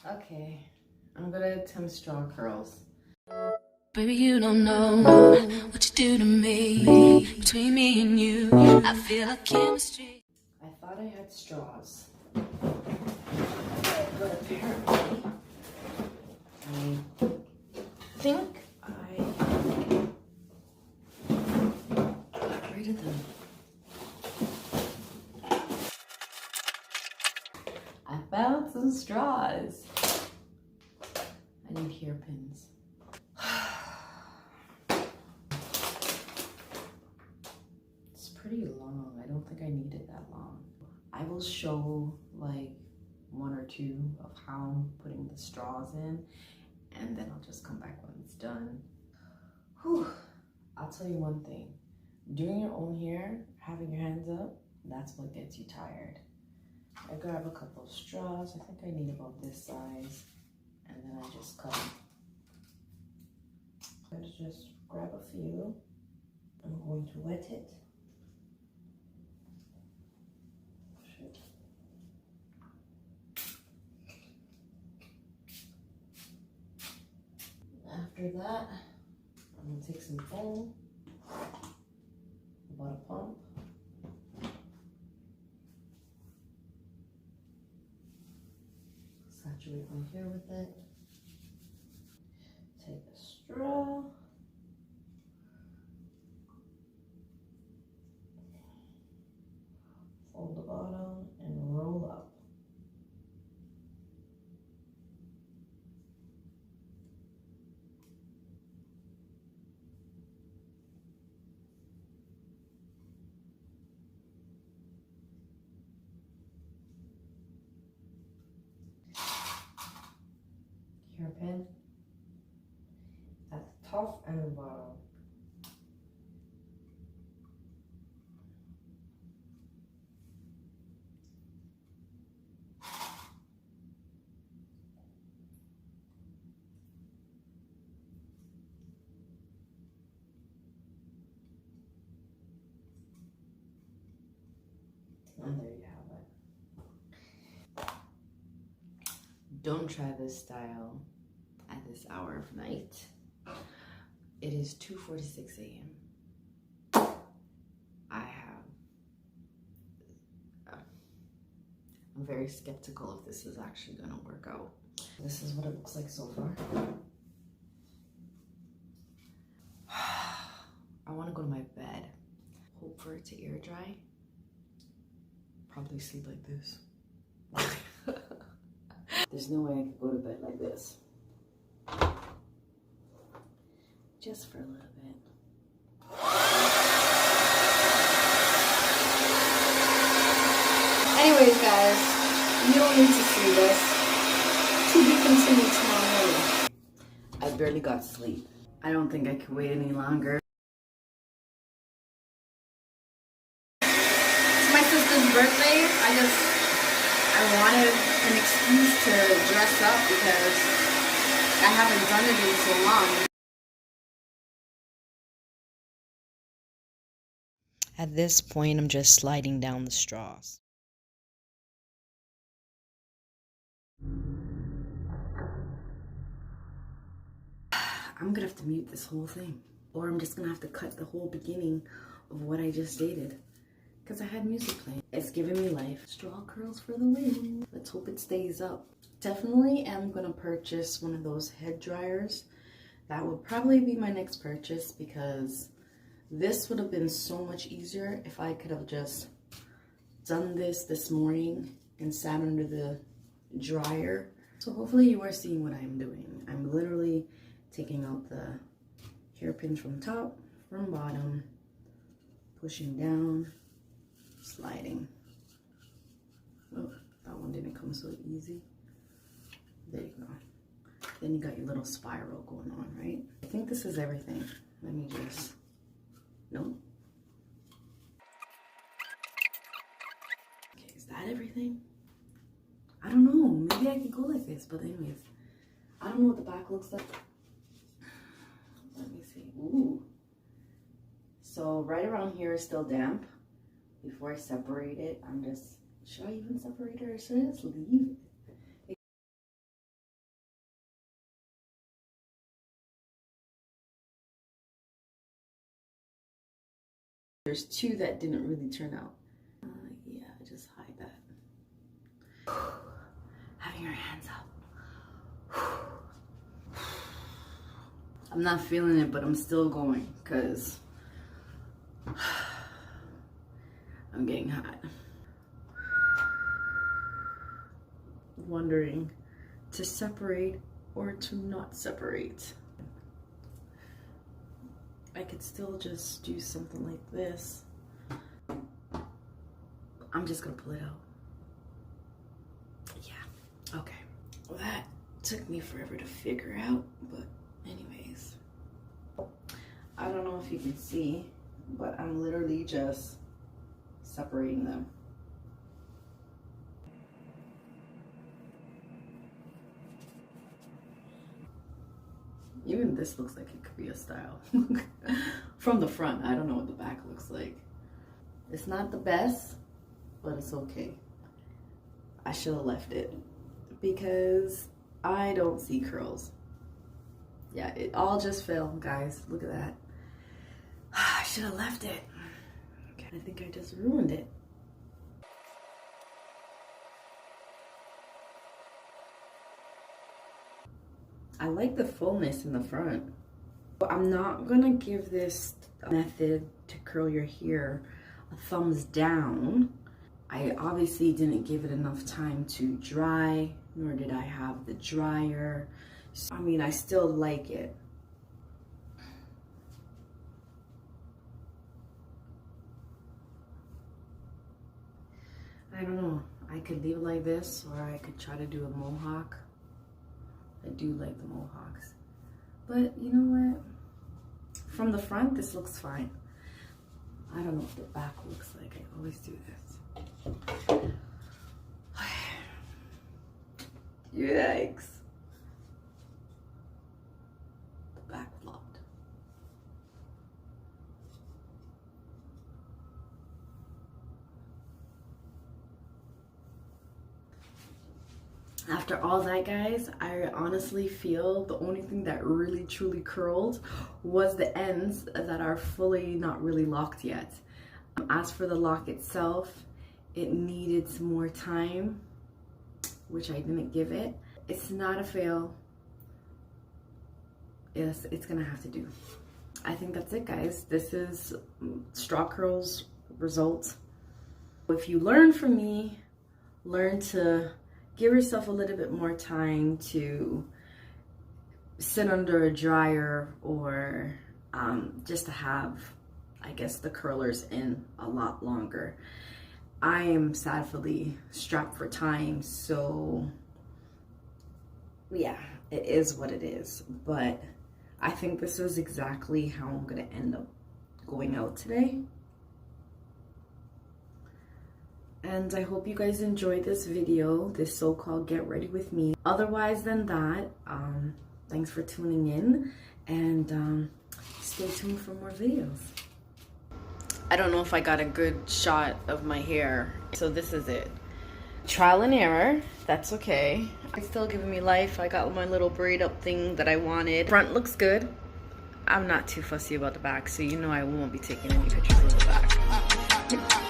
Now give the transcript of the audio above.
Okay, I'm gonna attempt straw curls. Baby, you don't know what you do to me. Between me and you, I feel like chemistry. I thought I had straws, but apparently I think I got rid of them. I found some straws. I need hairpins. It's pretty long. I don't think I need it that long. I will show like one or two of how I'm putting the straws in, and then I'll just come back when it's done. Whew. I'll tell you one thing. Doing your own hair, having your hands up, that's what gets you tired. I grab a couple of straws. I think I need about this size, and then I just cut them. Let's just grab a few. I'm going to wet it. After that, I'm going to take some foam, about a pump. Saturate my hair with it. Take a straw. Fold the bottom and roll up. Hairpin at the top and the bottom. And there you have it. Don't try this style at this hour of night. It is 2:46 a.m. I'm very skeptical if this is actually gonna work out. This is what it looks like so far. I wanna go to my bed. Hope for it to air dry. Probably sleep like this. There's no way I could go to bed like this. Just for a little bit. Anyways, guys, you don't need to see this. To be continued tomorrow morning. I barely got sleep. I don't think I can wait any longer. It's my sister's birthday. I wanted an excuse to dress up because I haven't done it in so long. At this point, I'm just sliding down the straws. I'm gonna have to mute this whole thing, or I'm just gonna have to cut the whole beginning of what I just dated, because I had music playing. It's giving me life. Straw curls for the win. Let's hope it stays up. Definitely am gonna purchase one of those head dryers. That would probably be my next purchase, because this would have been so much easier if I could have just done this morning and sat under the dryer. So hopefully you are seeing what I'm doing. I'm literally taking out the hairpins from top, from bottom, pushing down, sliding. Oh, that one didn't come so easy. There you go. Then you got your little spiral going on, right? I think this is everything. Let me just, no. Okay, is that everything? I don't know, maybe I could go like this, but anyways, I don't know what the back looks like. Let me see. Ooh. So right around here is still damp. Before I separate it, should I even separate it, or should I just leave it? There's two that didn't really turn out. Yeah, just hide that. Having your hands up. I'm not feeling it, but I'm still going because I'm getting hot. Wondering to separate or to not separate. I could still just do something like this. I'm just gonna pull it out. Yeah, okay. Well, that took me forever to figure out, but anyways. I don't know if you can see, but I'm literally just separating them. Even this looks like it could be a style. From the front, I don't know what the back looks like. It's not the best, but it's okay. I should have left it because I don't see curls. Yeah, it all just fell, guys. Look at that. I should have left it. Okay, I think I just ruined it. I like the fullness in the front. But I'm not gonna give this method to curl your hair a thumbs down. I obviously didn't give it enough time to dry, nor did I have the dryer. So, I mean, I still like it. I don't know. I could leave it like this, or I could try to do a mohawk. I do like the mohawks. But you know what? From the front, this looks fine. I don't know what the back looks like. I always do this. Yikes. The back flopped. After all that, guys, I honestly feel the only thing that really truly curled was the ends that are fully not really locked yet. As for the lock itself, it needed some more time, which I didn't give it. It's not a fail. Yes, it's gonna have to do. I think that's it, guys. This is straw curls results. If you learn from me, learn to give yourself a little bit more time to sit under a dryer, or just to have, I guess, the curlers in a lot longer. I am sadly strapped for time, so yeah, it is what it is. But I think this is exactly how I'm gonna end up going out today. And I hope you guys enjoyed this video, this so-called get ready with me. Otherwise than that, thanks for tuning in, and stay tuned for more videos. I don't know if I got a good shot of my hair, so this is it. Trial and error, that's okay. It's still giving me life. I got my little braid up thing that I wanted. Front looks good. I'm not too fussy about the back, so you know I won't be taking any pictures of the back.